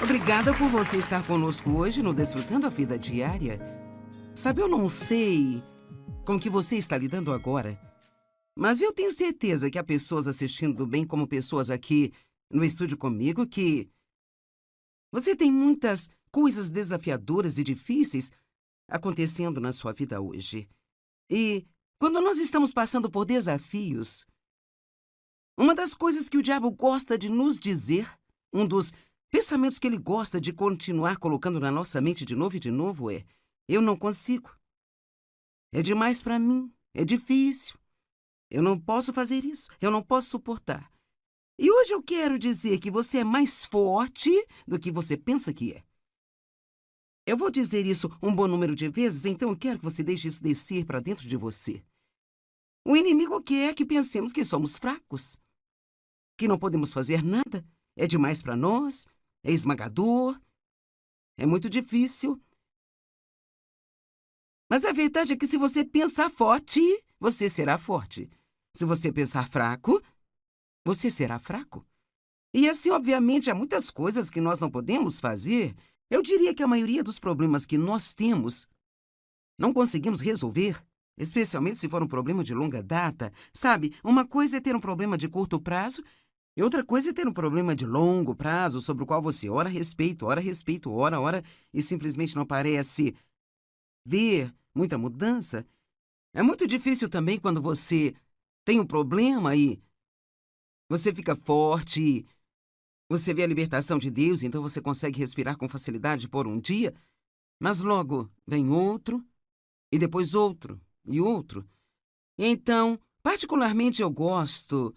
Obrigada por você estar conosco hoje no Desfrutando a Vida Diária. Sabe, eu não sei com que você está lidando agora, mas eu tenho certeza que há pessoas assistindo, bem como pessoas aqui no estúdio comigo, que você tem muitas coisas desafiadoras e difíceis acontecendo na sua vida hoje. E quando nós estamos passando por desafios, uma das coisas que o diabo gosta de nos dizer, um dos pensamentos que ele gosta de continuar colocando na nossa mente de novo e de novo é: eu não consigo. É demais para mim. É difícil. Eu não posso fazer isso. Eu não posso suportar. E hoje eu quero dizer que você é mais forte do que você pensa que é. Eu vou dizer isso um bom número de vezes, então eu quero que você deixe isso descer para dentro de você. O inimigo quer que pensemos que somos fracos, que não podemos fazer nada, é demais para nós, é esmagador, é muito difícil. Mas a verdade é que se você pensar forte, você será forte. Se você pensar fraco, você será fraco. E assim, obviamente, há muitas coisas que nós não podemos fazer. Eu diria que a maioria dos problemas que nós temos não conseguimos resolver, especialmente se for um problema de longa data. Sabe, uma coisa é ter um problema de curto prazo e outra coisa é ter um problema de longo prazo sobre o qual você ora a respeito, ora, e simplesmente não parece ver muita mudança. É muito difícil também quando você tem um problema e você fica forte, você vê a libertação de Deus, então você consegue respirar com facilidade por um dia, mas logo vem outro, e depois outro, e outro. Então, particularmente eu gosto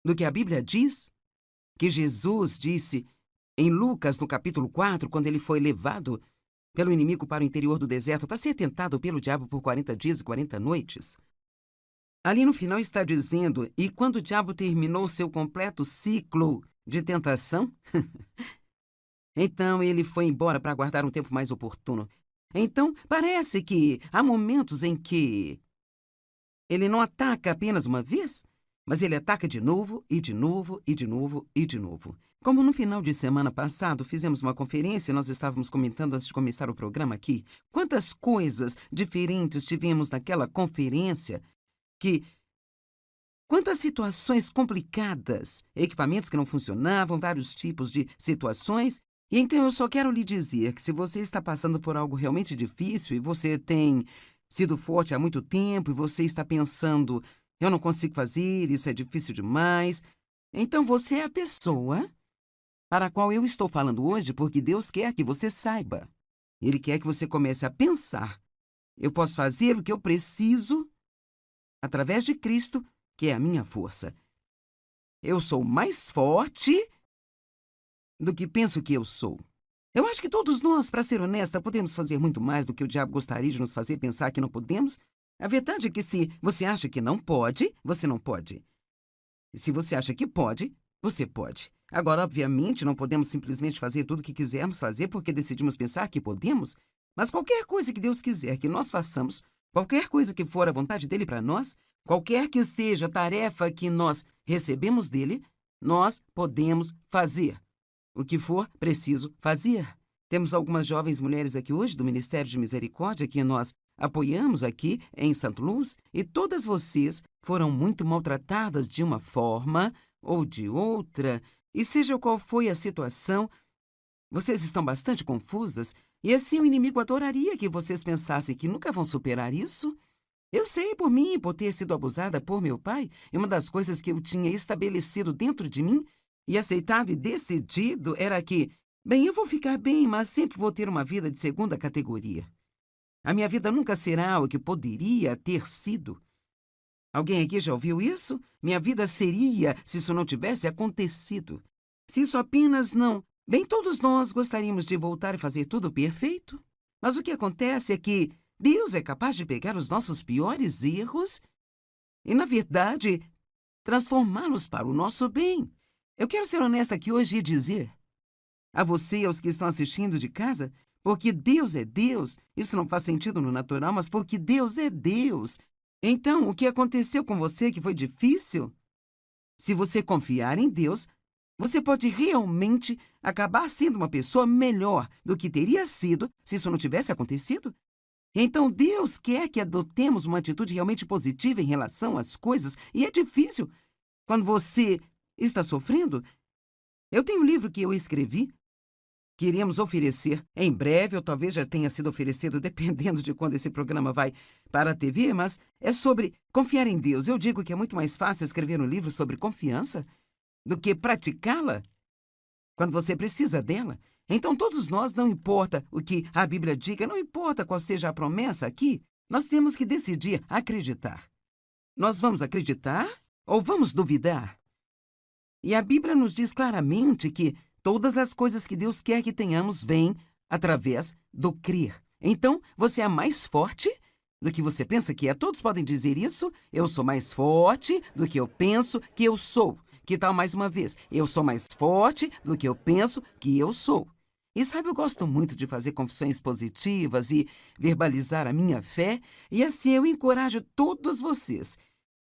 do que a Bíblia diz, que Jesus disse em Lucas, no capítulo 4, quando ele foi levado pelo inimigo para o interior do deserto para ser tentado pelo diabo por 40 dias e 40 noites. Ali no final está dizendo: e quando o diabo terminou seu completo ciclo de tentação, então ele foi embora para aguardar um tempo mais oportuno. Então, parece que há momentos em que ele não ataca apenas uma vez, mas ele ataca de novo, e de novo, e de novo, e de novo. Como no final de semana passado fizemos uma conferência e nós estávamos comentando antes de começar o programa aqui, quantas coisas diferentes tivemos naquela conferência, quantas situações complicadas, equipamentos que não funcionavam, vários tipos de situações. E então eu só quero lhe dizer que se você está passando por algo realmente difícil e você tem sido forte há muito tempo e você está pensando: eu não consigo fazer, isso é difícil demais, então você é a pessoa para a qual eu estou falando hoje, porque Deus quer que você saiba. Ele quer que você comece a pensar: eu posso fazer o que eu preciso através de Cristo, que é a minha força. Eu sou mais forte do que penso que eu sou. Eu acho que todos nós, para ser honesta, podemos fazer muito mais do que o diabo gostaria de nos fazer pensar que não podemos. A verdade é que se você acha que não pode, você não pode. E se você acha que pode, você pode. Agora, obviamente, não podemos simplesmente fazer tudo o que quisermos fazer porque decidimos pensar que podemos, mas qualquer coisa que Deus quiser que nós façamos, qualquer coisa que for a vontade dele para nós, qualquer que seja a tarefa que nós recebemos dele, nós podemos fazer. O que for preciso fazer. Temos algumas jovens mulheres aqui hoje do Ministério de Misericórdia que nós apoiamos aqui em St. Louis e todas vocês foram muito maltratadas de uma forma ou de outra. E seja qual foi a situação, vocês estão bastante confusas e assim o inimigo adoraria que vocês pensassem que nunca vão superar isso. Eu sei por mim, por ter sido abusada por meu pai, e uma das coisas que eu tinha estabelecido dentro de mim e aceitado e decidido era que, bem, eu vou ficar bem, mas sempre vou ter uma vida de segunda categoria. A minha vida nunca será o que poderia ter sido. Alguém aqui já ouviu isso? Minha vida seria se isso não tivesse acontecido. Se isso apenas não... Bem, todos nós gostaríamos de voltar e fazer tudo perfeito. Mas o que acontece é que Deus é capaz de pegar os nossos piores erros e, na verdade, transformá-los para o nosso bem. Eu quero ser honesta aqui hoje e dizer a você e aos que estão assistindo de casa, porque Deus é Deus, isso não faz sentido no natural, mas porque Deus é Deus. Então, o que aconteceu com você que foi difícil? Se você confiar em Deus, Você pode realmente acabar sendo uma pessoa melhor do que teria sido se isso não tivesse acontecido. Então, Deus quer que adotemos uma atitude realmente positiva em relação às coisas, e é difícil quando você está sofrendo. Eu tenho um livro que eu escrevi, que iremos oferecer em breve, ou talvez já tenha sido oferecido, dependendo de quando esse programa vai para a TV, mas é sobre confiar em Deus. Eu digo que é muito mais fácil escrever um livro sobre confiança do que praticá-la quando você precisa dela. Então, todos nós, não importa o que a Bíblia diga, não importa qual seja a promessa aqui, nós temos que decidir acreditar. Nós vamos acreditar ou vamos duvidar? E a Bíblia nos diz claramente que todas as coisas que Deus quer que tenhamos vêm através do crer. Então, você é mais forte do que você pensa que é. Todos podem dizer isso. Eu sou mais forte do que eu penso que eu sou. Que tal mais uma vez? Eu sou mais forte do que eu penso que eu sou. E sabe, eu gosto muito de fazer confissões positivas e verbalizar a minha fé, e assim eu encorajo todos vocês,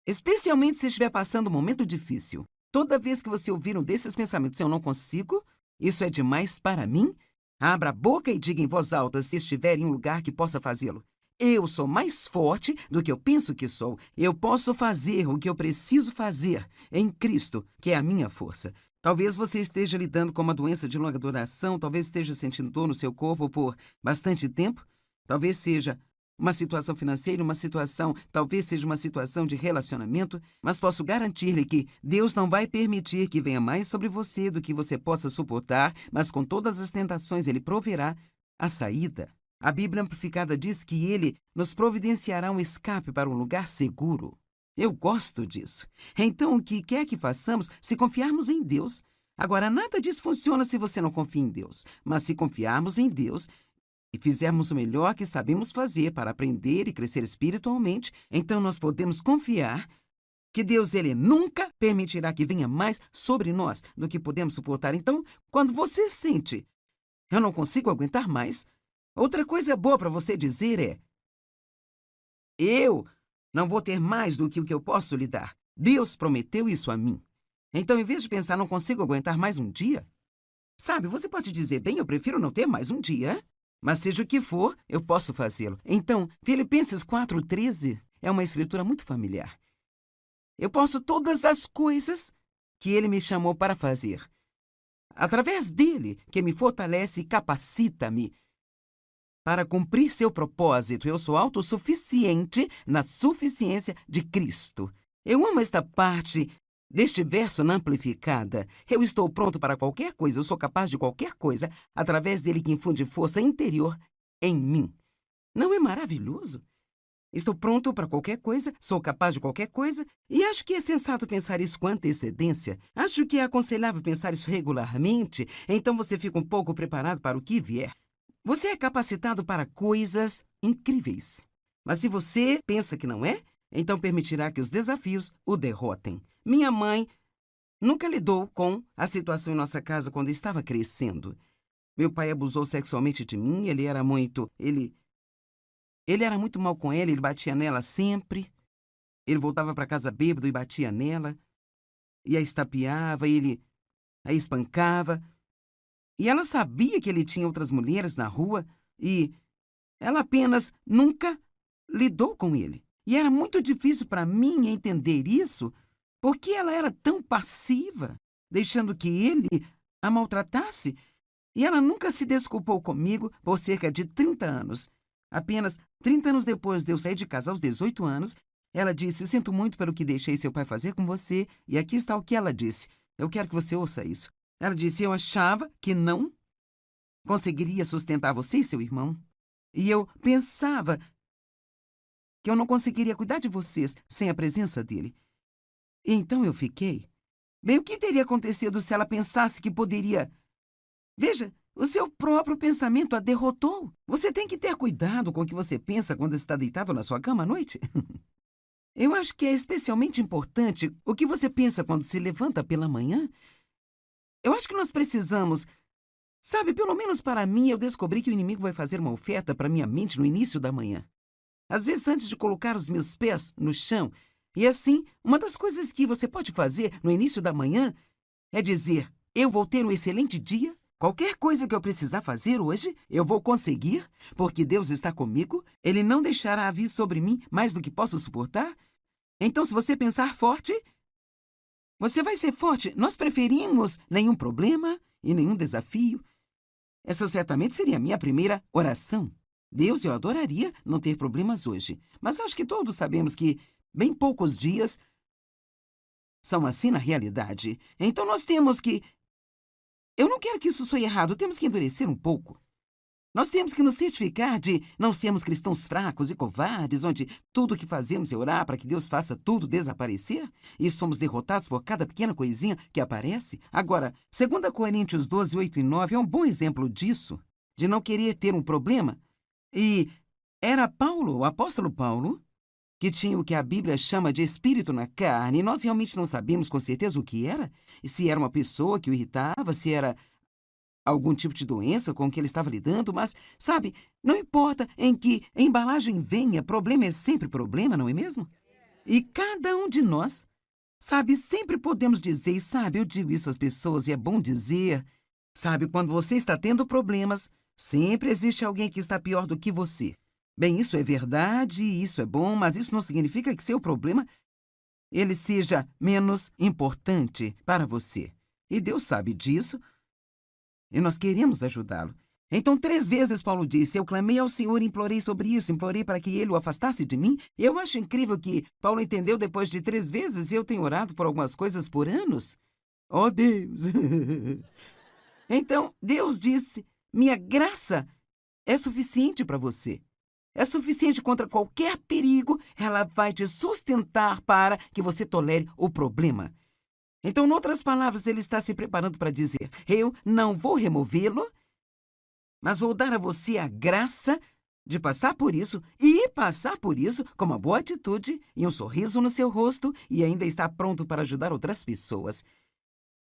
especialmente se estiver passando um momento difícil. Toda vez que você ouvir um desses pensamentos, eu não consigo, isso é demais para mim, abra a boca e diga em voz alta se estiver em um lugar que possa fazê-lo. Eu sou mais forte do que eu penso que sou. Eu posso fazer o que eu preciso fazer em Cristo, que é a minha força. Talvez você esteja lidando com uma doença de longa duração, talvez esteja sentindo dor no seu corpo por bastante tempo, talvez seja uma situação financeira, talvez seja uma situação de relacionamento, mas posso garantir-lhe que Deus não vai permitir que venha mais sobre você do que você possa suportar, mas com todas as tentações Ele proverá a saída. A Bíblia Amplificada diz que Ele nos providenciará um escape para um lugar seguro. Eu gosto disso. Então, o que quer que façamos, se confiarmos em Deus. Agora, nada disso funciona se você não confia em Deus. Mas se confiarmos em Deus e fizermos o melhor que sabemos fazer para aprender e crescer espiritualmente, então nós podemos confiar que Deus, Ele nunca permitirá que venha mais sobre nós do que podemos suportar. Então, quando você sente, eu não consigo aguentar mais, outra coisa boa para você dizer é: eu não vou ter mais do que o que eu posso lhe dar. Deus prometeu isso a mim. Então, em vez de pensar, não consigo aguentar mais um dia, sabe, você pode dizer, bem, eu prefiro não ter mais um dia, mas seja o que for, eu posso fazê-lo. Então, Filipenses 4:13 é uma escritura muito familiar. Eu posso todas as coisas que Ele me chamou para fazer. Através dele, que me fortalece e capacita-me para cumprir seu propósito. Eu sou autossuficiente na suficiência de Cristo. Eu amo esta parte deste verso na Amplificada. Eu estou pronto para qualquer coisa, eu sou capaz de qualquer coisa, através dele que infunde força interior em mim. Não é maravilhoso? Estou pronto para qualquer coisa, sou capaz de qualquer coisa, e acho que é sensato pensar isso com antecedência. Acho que é aconselhável pensar isso regularmente, então você fica um pouco preparado para o que vier. Você é capacitado para coisas incríveis. Mas se você pensa que não é, então permitirá que os desafios o derrotem. Minha mãe nunca lidou com a situação em nossa casa quando estava crescendo. Meu pai abusou sexualmente de mim, ele era muito mal com ela, ele batia nela sempre. Ele voltava para casa bêbado e batia nela, e a estapeava, e ele a espancava. E ela sabia que ele tinha outras mulheres na rua, e ela apenas nunca lidou com ele. E era muito difícil para mim entender isso, porque ela era tão passiva, deixando que ele a maltratasse. E ela nunca se desculpou comigo por cerca de 30 anos. Apenas 30 anos depois de eu sair de casa aos 18 anos, ela disse: sinto muito pelo que deixei seu pai fazer com você. E aqui está o que ela disse. Eu quero que você ouça isso. Ela disse: eu achava que não conseguiria sustentar você e seu irmão. E eu pensava que eu não conseguiria cuidar de vocês sem a presença dele. E então eu fiquei. Bem, o que teria acontecido se ela pensasse que poderia... Veja, o seu próprio pensamento a derrotou. Você tem que ter cuidado com o que você pensa quando está deitado na sua cama à noite. Eu acho que é especialmente importante o que você pensa quando se levanta pela manhã. Eu acho que nós precisamos... Sabe, pelo menos para mim, eu descobri que o inimigo vai fazer uma oferta para minha mente no início da manhã. Às vezes, antes de colocar os meus pés no chão. E assim, uma das coisas que você pode fazer no início da manhã é dizer: eu vou ter um excelente dia. Qualquer coisa que eu precisar fazer hoje, eu vou conseguir, porque Deus está comigo. Ele não deixará vir sobre mim mais do que posso suportar. Então, se você pensar forte, você vai ser forte. Nós preferimos nenhum problema e nenhum desafio. Essa certamente seria a minha primeira oração. Deus, eu adoraria não ter problemas hoje. Mas acho que todos sabemos que bem poucos dias são assim na realidade. Então nós temos que... Eu não quero que isso soe errado. Temos que endurecer um pouco. Nós temos que nos certificar de não sermos cristãos fracos e covardes, onde tudo o que fazemos é orar para que Deus faça tudo desaparecer e somos derrotados por cada pequena coisinha que aparece. Agora, 2 Coríntios 12, 8 e 9 é um bom exemplo disso, de não querer ter um problema. E era Paulo, o apóstolo Paulo, que tinha o que a Bíblia chama de espírito na carne, e nós realmente não sabemos com certeza o que era, e se era uma pessoa que o irritava, se era algum tipo de doença com que ele estava lidando, mas, sabe, não importa em que embalagem venha, problema é sempre problema, não é mesmo? E cada um de nós, sabe, sempre podemos dizer, e sabe, eu digo isso às pessoas e é bom dizer, sabe, quando você está tendo problemas, sempre existe alguém que está pior do que você. Bem, isso é verdade, isso é bom, mas isso não significa que seu problema, ele seja menos importante para você. E Deus sabe disso. E nós queremos ajudá-lo. Então, 3 vezes Paulo disse, eu clamei ao Senhor e implorei sobre isso, implorei para que ele o afastasse de mim. Eu acho incrível que Paulo entendeu depois de 3 vezes, eu tenho orado por algumas coisas por anos. Oh, Deus! Então, Deus disse, minha graça é suficiente para você. É suficiente contra qualquer perigo, ela vai te sustentar para que você tolere o problema. Então, em outras palavras, ele está se preparando para dizer, eu não vou removê-lo, mas vou dar a você a graça de passar por isso e passar por isso com uma boa atitude e um sorriso no seu rosto e ainda está pronto para ajudar outras pessoas.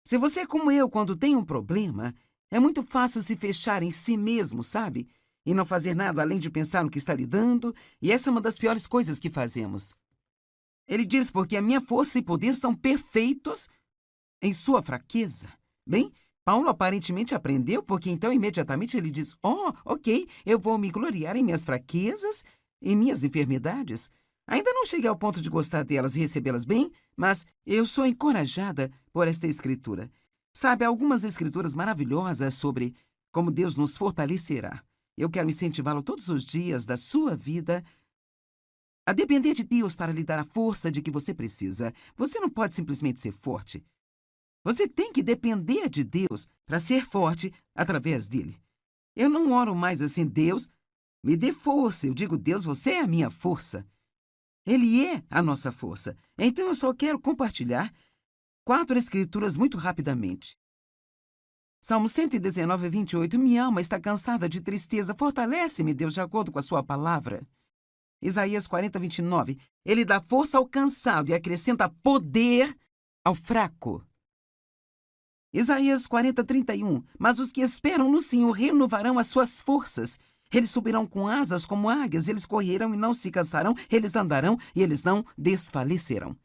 Se você é como eu, quando tem um problema, é muito fácil se fechar em si mesmo, sabe? E não fazer nada além de pensar no que está lidando, e essa é uma das piores coisas que fazemos. Ele diz, porque a minha força e poder são perfeitos em sua fraqueza. Bem, Paulo aparentemente aprendeu, porque então imediatamente ele diz, ok, eu vou me gloriar em minhas fraquezas e minhas enfermidades. Ainda não cheguei ao ponto de gostar delas e recebê-las bem, mas eu sou encorajada por esta escritura. Sabe, há algumas escrituras maravilhosas sobre como Deus nos fortalecerá. Eu quero incentivá-lo todos os dias da sua vida a depender de Deus para lhe dar a força de que você precisa. Você não pode simplesmente ser forte. Você tem que depender de Deus para ser forte através dele. Eu não oro mais assim, Deus, me dê força. Eu digo, Deus, você é a minha força. Ele é a nossa força. Então eu só quero compartilhar 4 escrituras muito rapidamente. Salmo 119, 28. Minha alma está cansada de tristeza. Fortalece-me, Deus, de acordo com a sua palavra. Isaías 40, 29. Ele dá força ao cansado e acrescenta poder ao fraco. Isaías 40, 31. Mas os que esperam no Senhor renovarão as suas forças. Eles subirão com asas como águias, eles correrão e não se cansarão, eles andarão e eles não desfalecerão.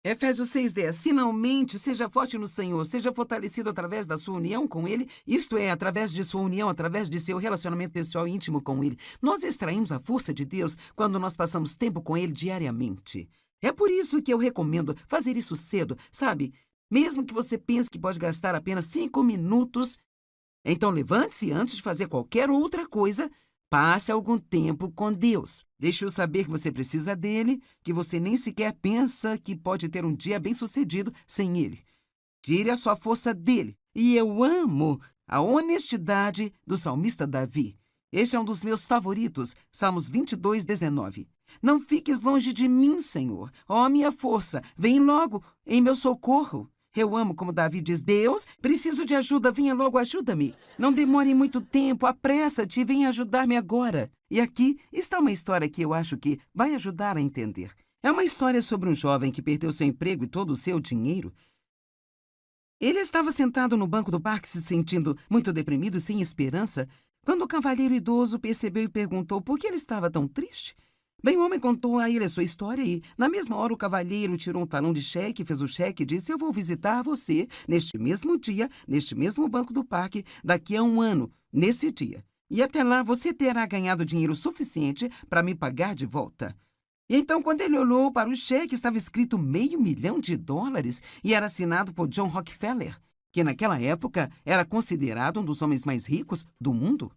Efésios 6:10. Finalmente, seja forte no Senhor, seja fortalecido através da sua união com Ele, isto é, através de sua união, através de seu relacionamento pessoal e íntimo com Ele. Nós extraímos a força de Deus quando nós passamos tempo com Ele diariamente. É por isso que eu recomendo fazer isso cedo, sabe? Mesmo que você pense que pode gastar apenas 5 minutos, então levante-se antes de fazer qualquer outra coisa. Passe algum tempo com Deus. Deixe-o saber que você precisa dele, que você nem sequer pensa que pode ter um dia bem-sucedido sem ele. Tire a sua força dele. E eu amo a honestidade do salmista Davi. Este é um dos meus favoritos, Salmos 22, 19. Não fiques longe de mim, Senhor. Ó, minha força, vem logo em meu socorro. Eu amo como Davi diz, Deus, preciso de ajuda, venha logo, ajuda-me. Não demore muito tempo, apressa-te e venha ajudar-me agora. E aqui está uma história que eu acho que vai ajudar a entender. É uma história sobre um jovem que perdeu seu emprego e todo o seu dinheiro. Ele estava sentado no banco do parque se sentindo muito deprimido e sem esperança, quando o cavalheiro idoso percebeu e perguntou por que ele estava tão triste. Bem, o homem contou a ele a sua história e, na mesma hora, o cavalheiro tirou um talão de cheque, fez o cheque e disse: Eu vou visitar você neste mesmo dia, neste mesmo banco do parque, daqui a 1 ano, nesse dia. E até lá você terá ganhado dinheiro suficiente para me pagar de volta. E então, quando ele olhou para o cheque, estava escrito $500 mil e era assinado por John Rockefeller, que naquela época era considerado um dos homens mais ricos do mundo.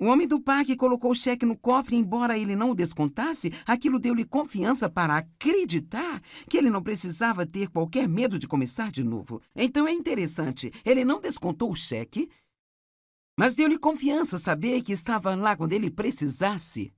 O homem do parque colocou o cheque no cofre e, embora ele não o descontasse, aquilo deu-lhe confiança para acreditar que ele não precisava ter qualquer medo de começar de novo. Então é interessante, ele não descontou o cheque, mas deu-lhe confiança saber que estava lá quando ele precisasse.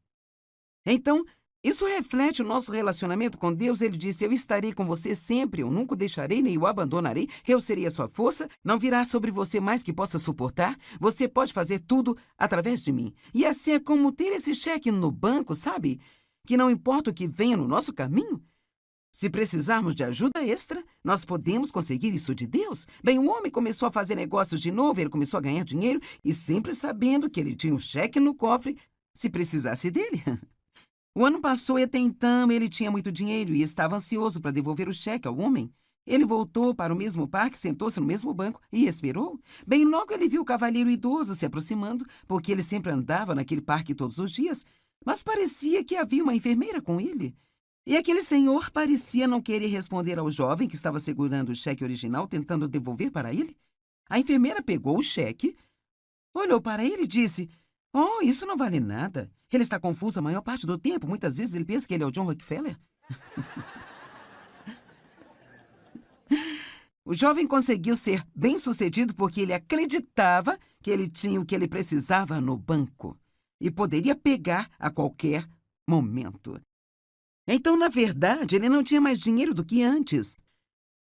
Então, isso reflete o nosso relacionamento com Deus. Ele disse: Eu estarei com você sempre, eu nunca o deixarei nem o abandonarei, eu serei a sua força, não virá sobre você mais que possa suportar, você pode fazer tudo através de mim. E assim é como ter esse cheque no banco, sabe? Que não importa o que venha no nosso caminho, se precisarmos de ajuda extra, nós podemos conseguir isso de Deus. Bem, o homem começou a fazer negócios de novo, ele começou a ganhar dinheiro e sempre sabendo que ele tinha um cheque no cofre se precisasse dele. O ano passou e até então ele tinha muito dinheiro e estava ansioso para devolver o cheque ao homem. Ele voltou para o mesmo parque, sentou-se no mesmo banco e esperou. Bem, logo ele viu o cavalheiro idoso se aproximando, porque ele sempre andava naquele parque todos os dias, mas parecia que havia uma enfermeira com ele. E aquele senhor parecia não querer responder ao jovem que estava segurando o cheque original, tentando devolver para ele. A enfermeira pegou o cheque, olhou para ele e disse: Oh, isso não vale nada. Ele está confuso a maior parte do tempo. Muitas vezes ele pensa que ele é o John Rockefeller. O jovem conseguiu ser bem-sucedido porque ele acreditava que ele tinha o que ele precisava no banco e poderia pegar a qualquer momento. Então, na verdade, ele não tinha mais dinheiro do que antes,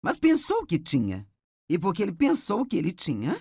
mas pensou que tinha. E porque ele pensou que ele tinha,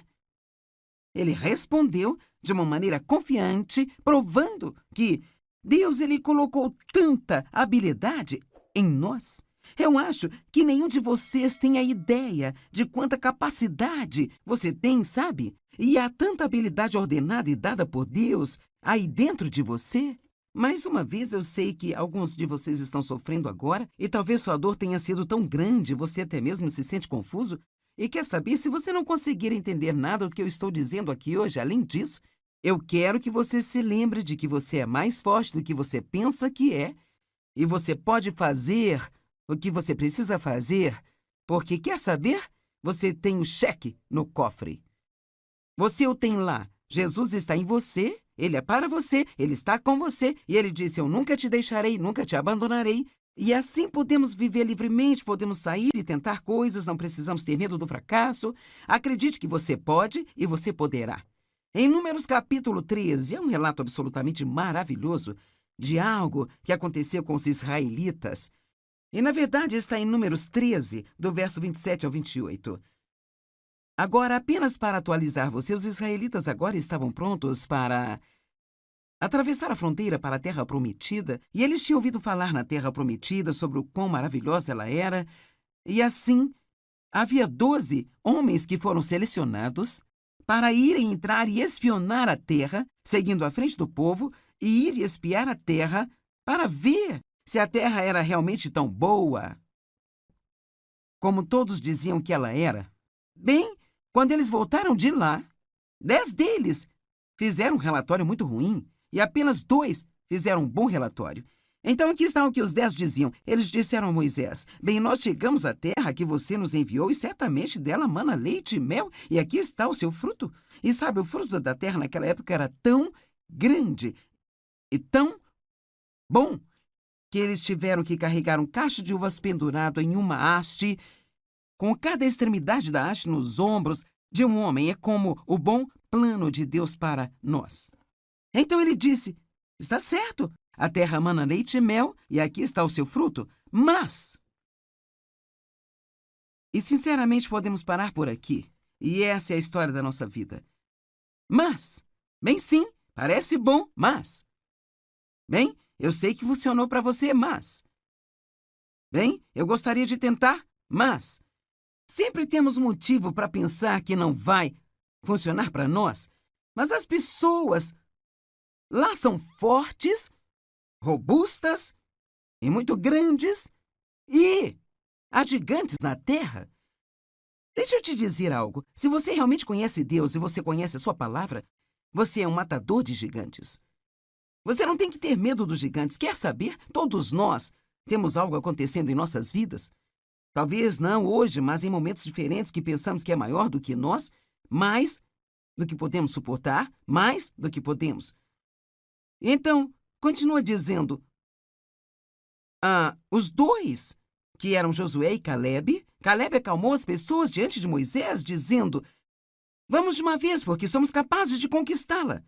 ele respondeu de uma maneira confiante, provando que Deus ele colocou tanta habilidade em nós. Eu acho que nenhum de vocês tem a ideia de quanta capacidade você tem, sabe? E há tanta habilidade ordenada e dada por Deus aí dentro de você. Mais uma vez, eu sei que alguns de vocês estão sofrendo agora e talvez sua dor tenha sido tão grande, você até mesmo se sente confuso. E quer saber, se você não conseguir entender nada do que eu estou dizendo aqui hoje, além disso, eu quero que você se lembre de que você é mais forte do que você pensa que é e você pode fazer o que você precisa fazer, porque, quer saber, você tem o cheque no cofre. Você o tem lá. Jesus está em você, ele é para você, ele está com você e ele disse: Eu nunca te deixarei, nunca te abandonarei. E assim podemos viver livremente, podemos sair e tentar coisas, não precisamos ter medo do fracasso. Acredite que você pode e você poderá. Em Números capítulo 13, é um relato absolutamente maravilhoso de algo que aconteceu com os israelitas. E, na verdade, está em Números 13, do verso 27 ao 28. Agora, apenas para atualizar você, os israelitas agora estavam prontos para atravessar a fronteira para a Terra Prometida, e eles tinham ouvido falar na Terra Prometida sobre o quão maravilhosa ela era, e assim, havia 12 homens que foram selecionados para irem entrar e espionar a terra, seguindo à frente do povo, e ir e espiar a terra para ver se a terra era realmente tão boa como todos diziam que ela era. Bem, quando eles voltaram de lá, 10 deles fizeram um relatório muito ruim e apenas 2 fizeram um bom relatório. Então, aqui está o que os 10 diziam. Eles disseram a Moisés: Bem, nós chegamos à terra que você nos enviou e certamente dela mana leite e mel, e aqui está o seu fruto. E sabe, o fruto da terra naquela época era tão grande e tão bom que eles tiveram que carregar um cacho de uvas pendurado em uma haste, com cada extremidade da haste nos ombros de um homem. É como o bom plano de Deus para nós. Então ele disse: Está certo, a terra mana leite e mel, e aqui está o seu fruto, mas... E sinceramente podemos parar por aqui, e essa é a história da nossa vida. Mas, bem sim, parece bom, mas... Bem, eu sei que funcionou para você, mas... Bem, eu gostaria de tentar, mas... Sempre temos motivo para pensar que não vai funcionar para nós, mas as pessoas Lá são fortes, robustas e muito grandes, e há gigantes na terra. Deixa eu te dizer algo. Se você realmente conhece Deus e você conhece a sua palavra, você é um matador de gigantes. Você não tem que ter medo dos gigantes. Quer saber? Todos nós temos algo acontecendo em nossas vidas. Talvez não hoje, mas em momentos diferentes que pensamos que é maior do que nós, mais do que podemos suportar, mais do que podemos. Então, continua dizendo, os dois, que eram Josué e Caleb acalmou as pessoas diante de Moisés, dizendo, vamos de uma vez, porque somos capazes de conquistá-la.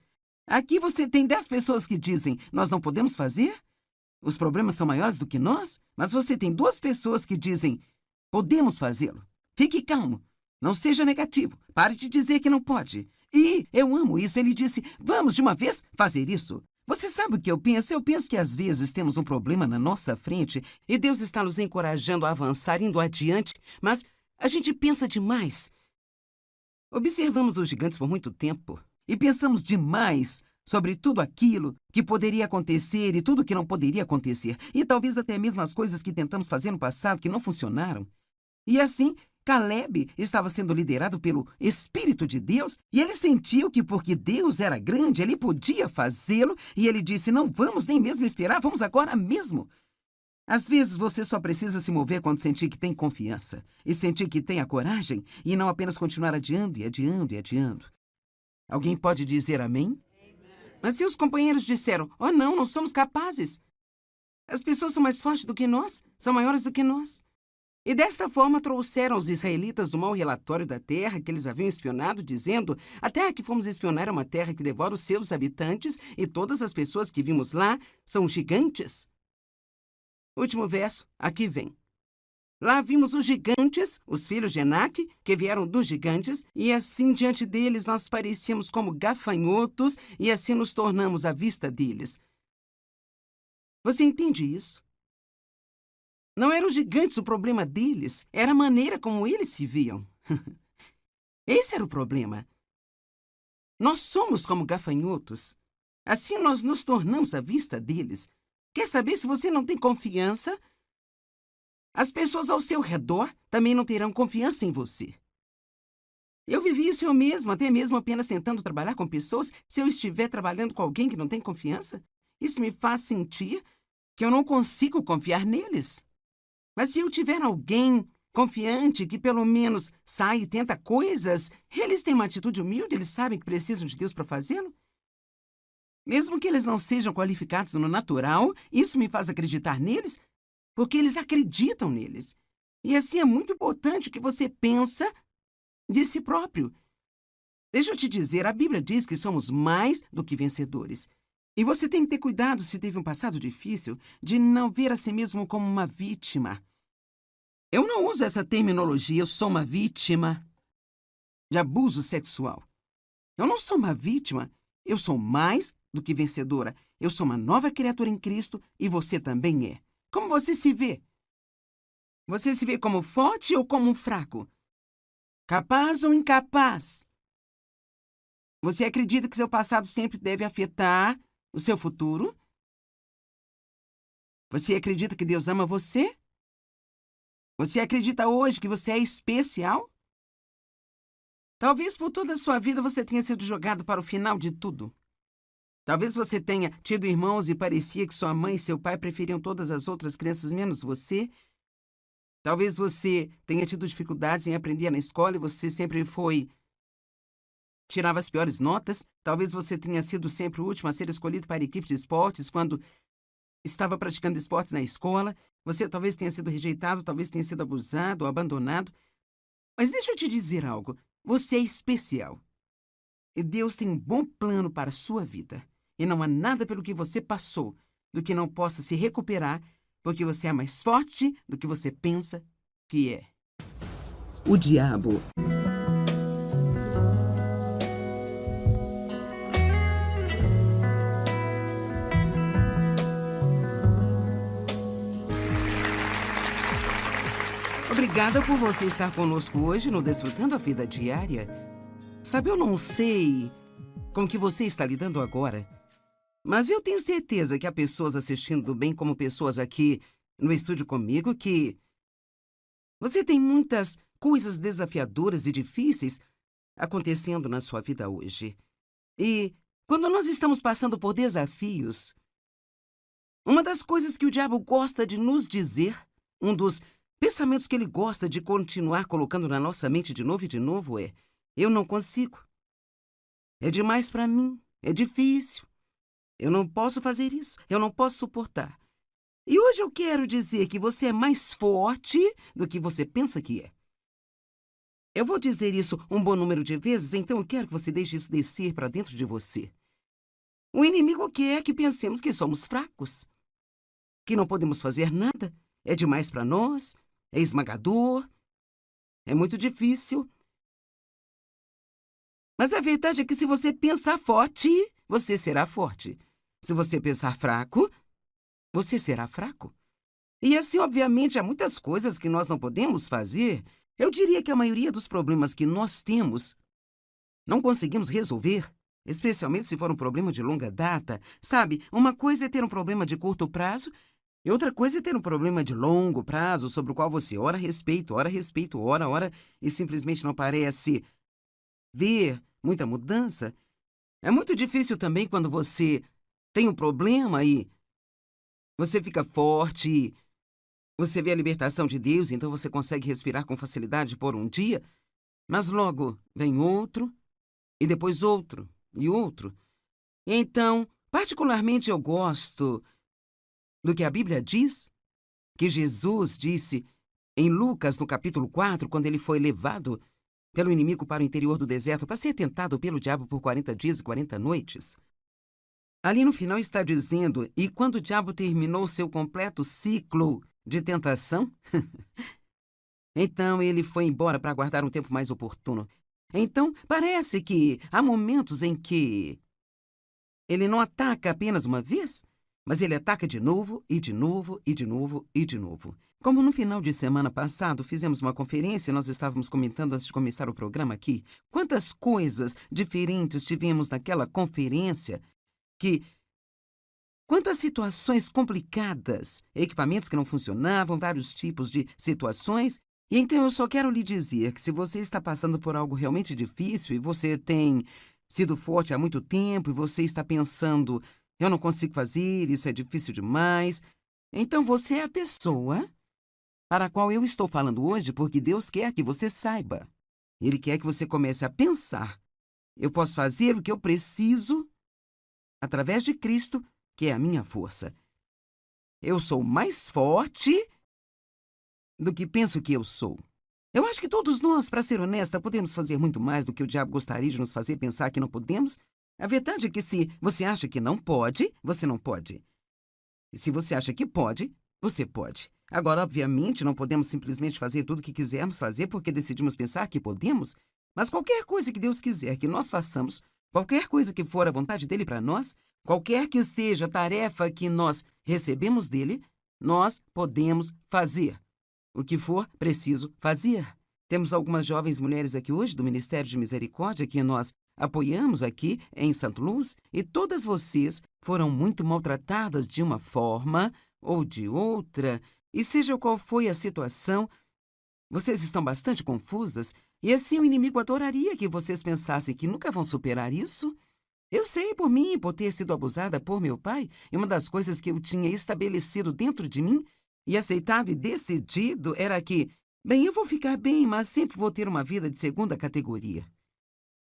Aqui você tem 10 pessoas que dizem, nós não podemos fazer, os problemas são maiores do que nós, mas você tem 2 pessoas que dizem, podemos fazê-lo. Fique calmo, não seja negativo, pare de dizer que não pode. E eu amo isso, ele disse, vamos de uma vez fazer isso. Você sabe o que eu penso? Eu penso que às vezes temos um problema na nossa frente e Deus está nos encorajando a avançar, indo adiante, mas a gente pensa demais. Observamos os gigantes por muito tempo e pensamos demais sobre tudo aquilo que poderia acontecer e tudo que não poderia acontecer, e talvez até mesmo as coisas que tentamos fazer no passado que não funcionaram. E assim, Caleb estava sendo liderado pelo Espírito de Deus e ele sentiu que porque Deus era grande, ele podia fazê-lo e ele disse, não vamos nem mesmo esperar, vamos agora mesmo. Às vezes você só precisa se mover quando sentir que tem confiança e sentir que tem a coragem e não apenas continuar adiando e adiando e adiando. Alguém pode dizer amém? Mas seus companheiros disseram, oh não somos capazes. As pessoas são mais fortes do que nós, são maiores do que nós. E desta forma trouxeram aos israelitas o mau relatório da terra que eles haviam espionado, dizendo, a terra que fomos espionar é uma terra que devora os seus habitantes e todas as pessoas que vimos lá são gigantes. Último verso, aqui vem. Lá vimos os gigantes, os filhos de Enaque, que vieram dos gigantes, e assim diante deles nós parecíamos como gafanhotos, e assim nos tornamos à vista deles. Você entende isso? Não eram os gigantes o problema deles, era a maneira como eles se viam. Esse era o problema. Nós somos como gafanhotos. Assim nós nos tornamos à vista deles. Quer saber se você não tem confiança? As pessoas ao seu redor também não terão confiança em você. Eu vivi isso eu mesma, até mesmo apenas tentando trabalhar com pessoas. Se eu estiver trabalhando com alguém que não tem confiança, isso me faz sentir que eu não consigo confiar neles. Mas se eu tiver alguém confiante que pelo menos sai e tenta coisas, eles têm uma atitude humilde, eles sabem que precisam de Deus para fazê-lo. Mesmo que eles não sejam qualificados no natural, isso me faz acreditar neles, porque eles acreditam neles. E assim é muito importante o que você pensa de si próprio. Deixa eu te dizer, a Bíblia diz que somos mais do que vencedores. E você tem que ter cuidado, se teve um passado difícil, de não ver a si mesmo como uma vítima. Eu não uso essa terminologia, eu sou uma vítima de abuso sexual. Eu não sou uma vítima, eu sou mais do que vencedora. Eu sou uma nova criatura em Cristo e você também é. Como você se vê? Você se vê como forte ou como um fraco? Capaz ou incapaz? Você acredita que seu passado sempre deve afetar o seu futuro? Você acredita que Deus ama você? Você acredita hoje que você é especial? Talvez por toda a sua vida você tenha sido jogado para o final de tudo. Talvez você tenha tido irmãos e parecia que sua mãe e seu pai preferiam todas as outras crianças menos você. Talvez você tenha tido dificuldades em aprender na escola e você sempre tirava as piores notas. Talvez você tenha sido sempre o último a ser escolhido para a equipe de esportes quando estava praticando esportes na escola. Você talvez tenha sido rejeitado, talvez tenha sido abusado ou abandonado. Mas deixa eu te dizer algo. Você é especial. E Deus tem um bom plano para a sua vida. E não há nada pelo que você passou do que não possa se recuperar, porque você é mais forte do que você pensa que é. O diabo. Obrigada por você estar conosco hoje no Desfrutando a Vida Diária. Sabe, eu não sei com o que você está lidando agora, Mas eu tenho certeza que há pessoas assistindo bem como pessoas aqui no estúdio comigo que você tem muitas coisas desafiadoras e difíceis acontecendo na sua vida hoje. E quando nós estamos passando por desafios, uma das coisas que o diabo gosta de nos dizer, um dos pensamentos que ele gosta de continuar colocando na nossa mente de novo e de novo é: eu não consigo. É demais para mim. É difícil. Eu não posso fazer isso. Eu não posso suportar. E hoje eu quero dizer que você é mais forte do que você pensa que é. Eu vou dizer isso um bom número de vezes, então eu quero que você deixe isso descer para dentro de você. O inimigo quer que pensemos que somos fracos, que não podemos fazer nada, é demais para nós, é esmagador, é muito difícil. Mas a verdade é que se você pensar forte, você será forte. Se você pensar fraco, você será fraco. E assim, obviamente, há muitas coisas que nós não podemos fazer. Eu diria que a maioria dos problemas que nós temos não conseguimos resolver, especialmente se for um problema de longa data. Sabe, uma coisa é ter um problema de curto prazo e outra coisa é ter um problema de longo prazo sobre o qual você ora a respeito, ora, e simplesmente não parece ver muita mudança. É muito difícil também quando você tem um problema e você fica forte, você vê a libertação de Deus, então você consegue respirar com facilidade por um dia, mas logo vem outro, e depois outro, e outro. Então, particularmente eu gosto do que a Bíblia diz, que Jesus disse em Lucas, no capítulo 4, quando ele foi levado pelo inimigo para o interior do deserto para ser tentado pelo diabo por 40 dias e 40 noites. Ali no final está dizendo: e quando o diabo terminou seu completo ciclo de tentação, então ele foi embora para aguardar um tempo mais oportuno. Então, parece que há momentos em que ele não ataca apenas uma vez, mas ele ataca de novo, e de novo, e de novo, e de novo. Como no final de semana passado fizemos uma conferência e nós estávamos comentando antes de começar o programa aqui, quantas coisas diferentes tivemos naquela conferência, quantas situações complicadas, equipamentos que não funcionavam, vários tipos de situações. E então eu só quero lhe dizer que se você está passando por algo realmente difícil e você tem sido forte há muito tempo e você está pensando: eu não consigo fazer, isso é difícil demais, então você é a pessoa para a qual eu estou falando hoje, porque Deus quer que você saiba. Ele quer que você comece a pensar: eu posso fazer o que eu preciso através de Cristo, que é a minha força. Eu sou mais forte do que penso que eu sou. Eu acho que todos nós, para ser honesta, podemos fazer muito mais do que o diabo gostaria de nos fazer pensar que não podemos. A verdade é que se você acha que não pode, você não pode. E se você acha que pode, você pode. Agora, obviamente, não podemos simplesmente fazer tudo o que quisermos fazer porque decidimos pensar que podemos, mas qualquer coisa que Deus quiser que nós façamos, qualquer coisa que for a vontade dele para nós, qualquer que seja a tarefa que nós recebemos dele, nós podemos fazer o que for preciso fazer. Temos algumas jovens mulheres aqui hoje do Ministério de Misericórdia que nós apoiamos aqui em St. Louis e todas vocês foram muito maltratadas de uma forma ou de outra. E seja qual foi a situação, vocês estão bastante confusas e assim o inimigo adoraria que vocês pensassem que nunca vão superar isso. Eu sei por mim, por ter sido abusada por meu pai, e uma das coisas que eu tinha estabelecido dentro de mim e aceitado e decidido era que, bem, eu vou ficar bem, mas sempre vou ter uma vida de segunda categoria.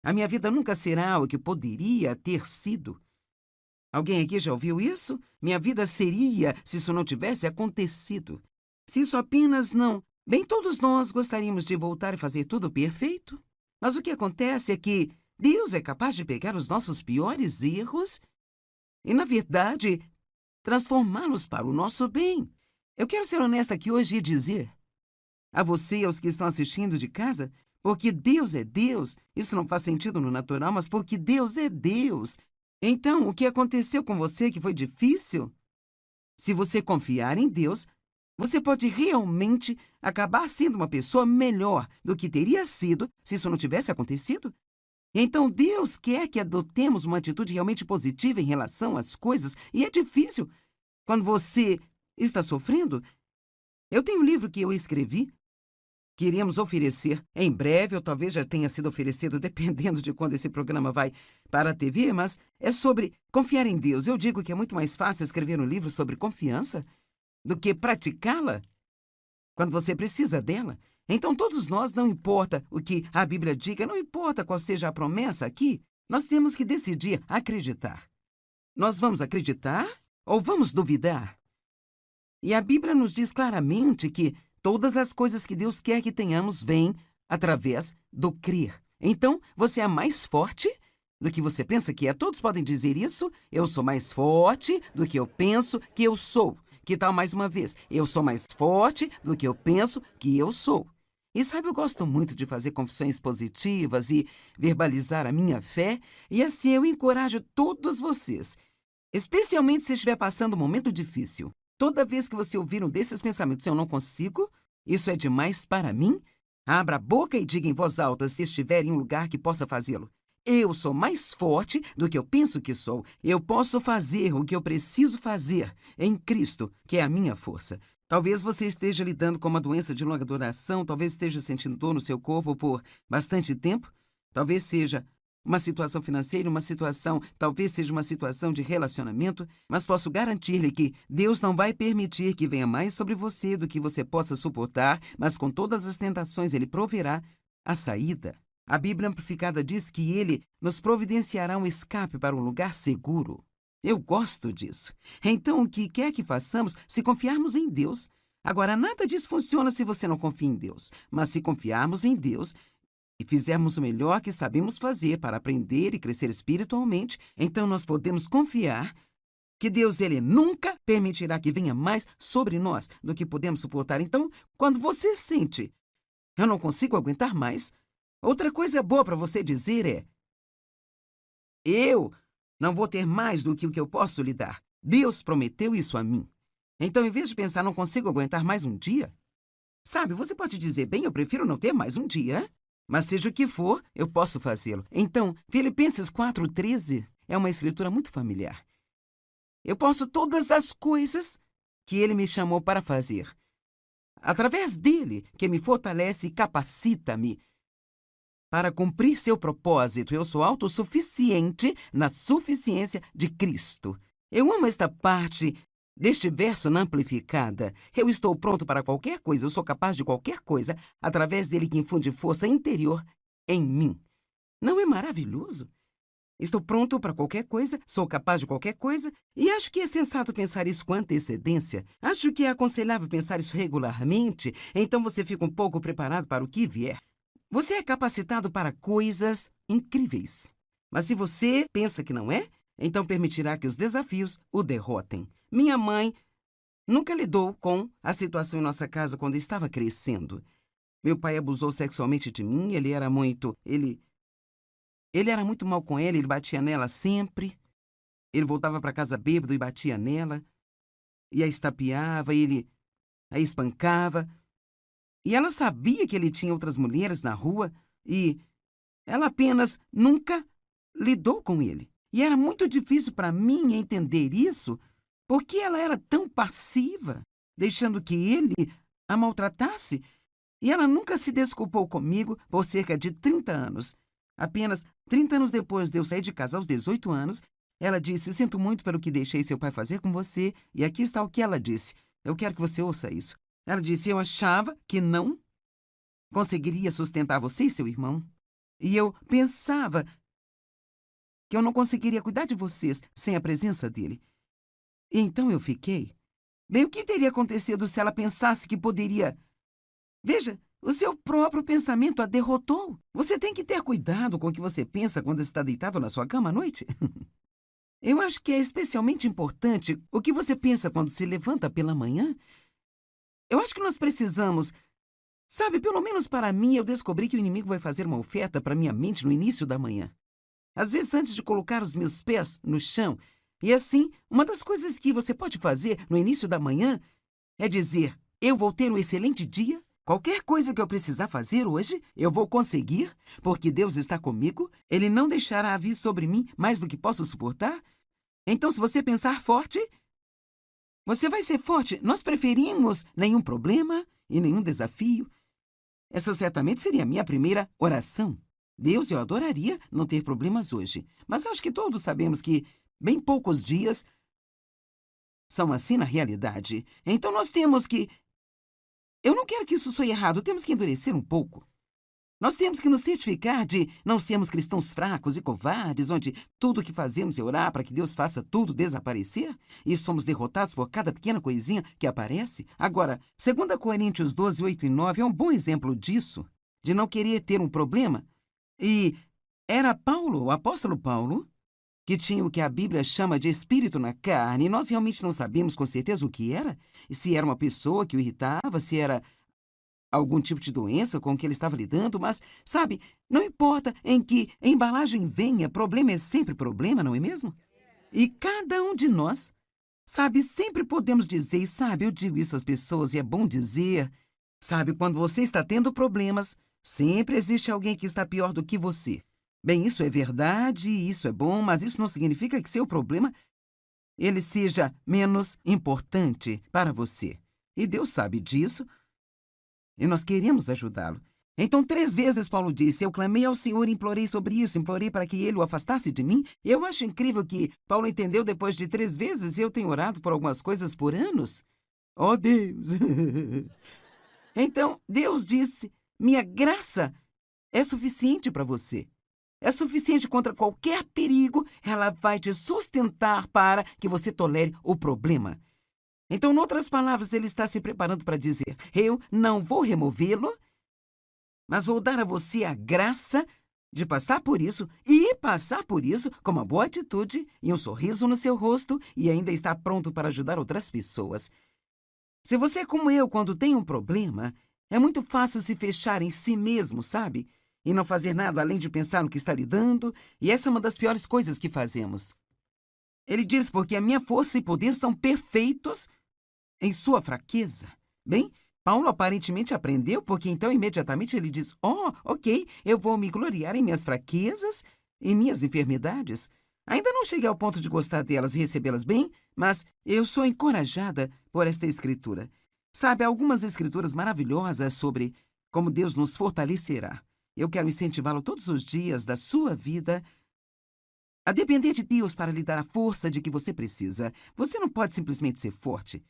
A minha vida nunca será o que poderia ter sido. Alguém aqui já ouviu isso? Minha vida seria se isso não tivesse acontecido. Se isso apenas não... Bem, todos nós gostaríamos de voltar e fazer tudo perfeito. Mas o que acontece é que Deus é capaz de pegar os nossos piores erros e, na verdade, transformá-los para o nosso bem. Eu quero ser honesta aqui hoje e dizer a você e aos que estão assistindo de casa, porque Deus é Deus, isso não faz sentido no natural, mas porque Deus é Deus. Então, o que aconteceu com você que foi difícil? Se você confiar em Deus, você pode realmente acabar sendo uma pessoa melhor do que teria sido se isso não tivesse acontecido. Então, Deus quer que adotemos uma atitude realmente positiva em relação às coisas, e é difícil. Quando você está sofrendo, eu tenho um livro que eu escrevi, que iremos oferecer em breve, ou talvez já tenha sido oferecido, dependendo de quando esse programa vai para a TV, mas é sobre confiar em Deus. Eu digo que é muito mais fácil escrever um livro sobre confiança do que praticá-la quando você precisa dela. Então, todos nós, não importa o que a Bíblia diga, não importa qual seja a promessa aqui, nós temos que decidir acreditar. Nós vamos acreditar ou vamos duvidar? E a Bíblia nos diz claramente que todas as coisas que Deus quer que tenhamos vêm através do crer. Então, você é mais forte do que você pensa que é. Todos podem dizer isso. Eu sou mais forte do que eu penso que eu sou. Que tal mais uma vez? Eu sou mais forte do que eu penso que eu sou. E sabe, eu gosto muito de fazer confissões positivas e verbalizar a minha fé, e assim eu encorajo todos vocês, especialmente se estiver passando um momento difícil. Toda vez que você ouvir um desses pensamentos, eu não consigo, isso é demais para mim, abra a boca e diga em voz alta, se estiver em um lugar que possa fazê-lo. Eu sou mais forte do que eu penso que sou. Eu posso fazer o que eu preciso fazer em Cristo, que é a minha força. Talvez você esteja lidando com uma doença de longa duração, talvez esteja sentindo dor no seu corpo por bastante tempo, talvez seja uma situação financeira, talvez seja uma situação de relacionamento, mas posso garantir-lhe que Deus não vai permitir que venha mais sobre você do que você possa suportar, mas com todas as tentações Ele proverá a saída. A Bíblia Amplificada diz que Ele nos providenciará um escape para um lugar seguro. Eu gosto disso. Então, o que quer que façamos, se confiarmos em Deus. Agora, nada disso funciona se você não confia em Deus. Mas se confiarmos em Deus e fizermos o melhor que sabemos fazer para aprender e crescer espiritualmente, então nós podemos confiar que Deus, Ele nunca permitirá que venha mais sobre nós do que podemos suportar. Então, quando você sente, eu não consigo aguentar mais, outra coisa boa para você dizer é, eu não vou ter mais do que o que eu posso lhe dar. Deus prometeu isso a mim. Então, em vez de pensar, não consigo aguentar mais um dia, sabe, você pode dizer, bem, eu prefiro não ter mais um dia, mas seja o que for, eu posso fazê-lo. Então, Filipenses 4:13 é uma escritura muito familiar. Eu posso todas as coisas que Ele me chamou para fazer. Através dele, que me fortalece e capacita-me para cumprir seu propósito. Eu sou autossuficiente na suficiência de Cristo. Eu amo esta parte deste verso na Amplificada. Eu estou pronto para qualquer coisa, eu sou capaz de qualquer coisa, através dele que infunde força interior em mim. Não é maravilhoso? Estou pronto para qualquer coisa, sou capaz de qualquer coisa, e acho que é sensato pensar isso com antecedência. Acho que é aconselhável pensar isso regularmente, então você fica um pouco preparado para o que vier. Você é capacitado para coisas incríveis. Mas se você pensa que não é, então permitirá que os desafios o derrotem. Minha mãe nunca lidou com a situação em nossa casa quando estava crescendo. Meu pai abusou sexualmente de mim, ele era muito mal com ela, ele batia nela sempre. Ele voltava para casa bêbado e batia nela, e a estapeava, e ele a espancava. E ela sabia que ele tinha outras mulheres na rua e ela apenas nunca lidou com ele. E era muito difícil para mim entender isso, porque ela era tão passiva, deixando que ele a maltratasse. E ela nunca se desculpou comigo por cerca de 30 anos. Apenas 30 anos depois de eu sair de casa aos 18 anos, ela disse, sinto muito pelo que deixei seu pai fazer com você. E aqui está o que ela disse. Eu quero que você ouça isso. Ela disse, eu achava que não conseguiria sustentar você e seu irmão. E eu pensava que eu não conseguiria cuidar de vocês sem a presença dele. E então eu fiquei. Bem, o que teria acontecido se ela pensasse que poderia... Veja, o seu próprio pensamento a derrotou. Você tem que ter cuidado com o que você pensa quando está deitado na sua cama à noite. Eu acho que é especialmente importante o que você pensa quando se levanta pela manhã. Eu acho que nós precisamos... Sabe, pelo menos para mim, eu descobri que o inimigo vai fazer uma oferta para minha mente no início da manhã. Às vezes, antes de colocar os meus pés no chão. E assim, uma das coisas que você pode fazer no início da manhã é dizer, eu vou ter um excelente dia Qualquer coisa que eu precisar fazer hoje, eu vou conseguir, porque Deus está comigo. Ele não deixará vir sobre mim mais do que posso suportar. Então, se você pensar forte, você vai ser forte. Nós preferimos nenhum problema e nenhum desafio. Essa certamente seria a minha primeira oração. Deus, eu adoraria não ter problemas hoje. Mas acho que todos sabemos que bem poucos dias são assim na realidade. Então nós temos que... Eu não quero que isso soe errado. Temos que endurecer um pouco. Nós temos que nos certificar de não sermos cristãos fracos e covardes, onde tudo o que fazemos é orar para que Deus faça tudo desaparecer e somos derrotados por cada pequena coisinha que aparece. Agora, 2 Coríntios 12, 8 e 9 é um bom exemplo disso, de não querer ter um problema. E era Paulo, o apóstolo Paulo, que tinha o que a Bíblia chama de espírito na carne, e nós realmente não sabemos com certeza o que era, se era uma pessoa que o irritava, se era algum tipo de doença com que ele estava lidando, mas, sabe, não importa em que embalagem venha, problema é sempre problema, não é mesmo? E cada um de nós, sabe, sempre podemos dizer, e sabe, eu digo isso às pessoas e é bom dizer, sabe, quando você está tendo problemas, sempre existe alguém que está pior do que você. Bem, isso é verdade, isso é bom, mas isso não significa que seu problema, ele seja menos importante para você. E Deus sabe disso. E nós queremos ajudá-lo. Então, 3 vezes Paulo disse, eu clamei ao Senhor e implorei sobre isso, implorei para que ele o afastasse de mim. Eu acho incrível que Paulo entendeu depois de 3 vezes, eu tenho orado por algumas coisas por anos. Oh, Deus! Então, Deus disse, minha graça é suficiente para você. É suficiente contra qualquer perigo, ela vai te sustentar para que você tolere o problema. Então, em outras palavras, ele está se preparando para dizer, eu não vou removê-lo, mas vou dar a você a graça de passar por isso e passar por isso com uma boa atitude e um sorriso no seu rosto e ainda está pronto para ajudar outras pessoas. Se você é como eu, quando tem um problema, é muito fácil se fechar em si mesmo, sabe? E não fazer nada além de pensar no que está lidando, e essa é uma das piores coisas que fazemos. Ele diz, porque a minha força e poder são perfeitos em sua fraqueza. Bem, Paulo aparentemente aprendeu, porque então imediatamente ele diz, ok, eu vou me gloriar em minhas fraquezas e minhas enfermidades. Ainda não cheguei ao ponto de gostar delas e recebê-las bem, mas eu sou encorajada por esta escritura. Sabe, há algumas escrituras maravilhosas sobre como Deus nos fortalecerá. Eu quero incentivá-lo todos os dias da sua vida a depender de Deus para lhe dar a força de que você precisa. Você não pode simplesmente ser forte.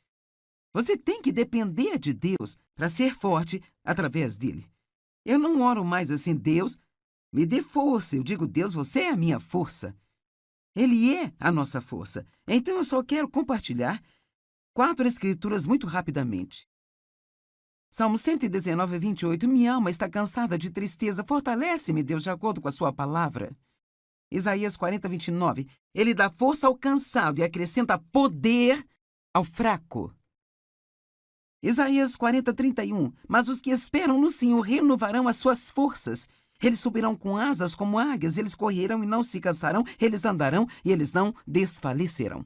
Você tem que depender de Deus para ser forte através dele. Eu não oro mais assim, Deus, me dê força. Eu digo, Deus, você é a minha força. Ele é a nossa força. Então eu só quero compartilhar 4 escrituras muito rapidamente. Salmo 119, 28. Minha alma está cansada de tristeza. Fortalece-me, Deus, de acordo com a sua palavra. Isaías 40, 29. Ele dá força ao cansado e acrescenta poder ao fraco. Isaías 40, 31. Mas os que esperam no Senhor renovarão as suas forças. Eles subirão com asas como águias, eles correrão e não se cansarão, eles andarão e eles não desfalecerão.